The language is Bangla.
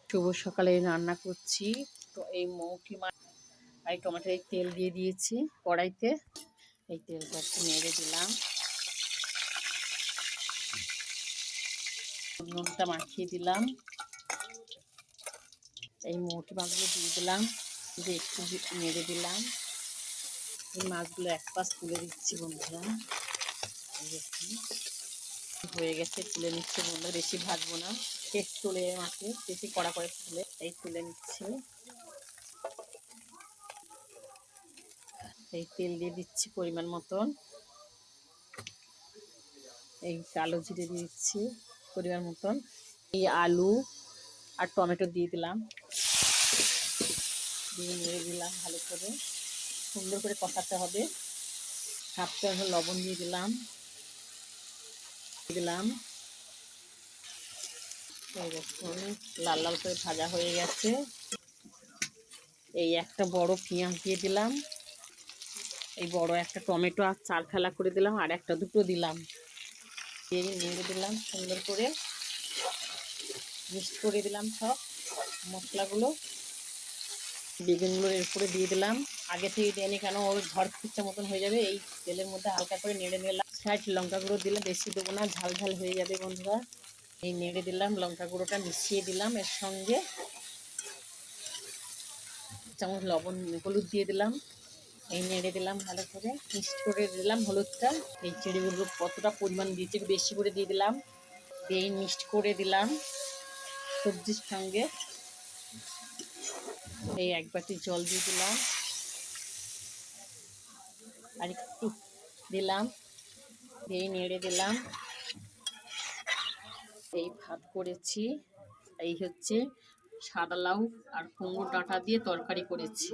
শুভ সকালে রান্না করছি। তো এই মৌটি মাছ আর টমেটো তেল দিয়ে দিয়েছি কড়াইতে। এই তেলটা একটু নেড়ে দিলাম, নুনটা মাখিয়ে দিলাম, এই মৌটি মাছগুলো দিয়ে দিলাম, দিয়ে একটু নেড়ে দিলাম। এই মাছগুলো এক পাশ তুলে দিচ্ছি বন্ধুরা। হয়ে গেছে, তুলে নিচ্ছে বন্ধুরা। বেশি ভাজবো না, শেষ তুলে মাছে বেশি কড়া করে তুলে এই তুলে নিচ্ছে। এই তেল দিয়ে দিচ্ছি পরিমাণ মতন, এই কালো জিরে দিয়ে দিচ্ছি পরিমাণ মতন, এই আলু আর টমেটো দিয়ে দিলাম, দিয়ে নেড়ে দিলাম ভালো করে, সুন্দর করে কষাতে হবে। হাফ চামচ লবণ দিয়ে দিলাম এই দেখুন লাল লাল করে ভাজা হয়ে গেছে। এই একটা বড় পেঁয়াজ দিয়ে দিলাম, এই বড় একটা টমেটো আর 4 ফালা করে দিলাম, আর একটা দুটো দিলাম, দিয়ে নেড়ে দিলাম সুন্দর করে, মিক্স করে দিলাম সব মশলাগুলো। বেগুনগুলো এর উপরে দিয়ে দিলাম, আগে থেকে দিয়ে নি কেন ওর ঝড় খুঁচা মতন হয়ে যাবে। এই তেলের মধ্যে হালকা করে নেড়ে নিলাম। সাইড লঙ্কা গুঁড়ো দিলাম, বেশি দেবো না, ঝাল ঝাল হয়ে যাবে বন্ধুরা। এই নেড়ে দিলাম, লঙ্কা গুঁড়োটা মিশিয়ে দিলাম এর সঙ্গে, চামচ লবণ হলুদ দিয়ে দিলাম, এই নেড়ে দিলাম ভালো করে, মিক্সড করে দিলাম হলুদটা। এই চিড়িগুলো কতটা পরিমাণ দিয়েছি বেশি করে দিয়ে দিলাম, দিয়ে মিক্সড করে দিলাম সবজির সঙ্গে। এই এক বাটি জল দিয়ে দিলাম, আর একটু দিলাম, দিয়ে নেড়ে দিলাম। এই ভাত করেছি, এই হচ্ছে সাদা লাউ আর কুমড়ো ডাঁটা দিয়ে তরকারি করেছি।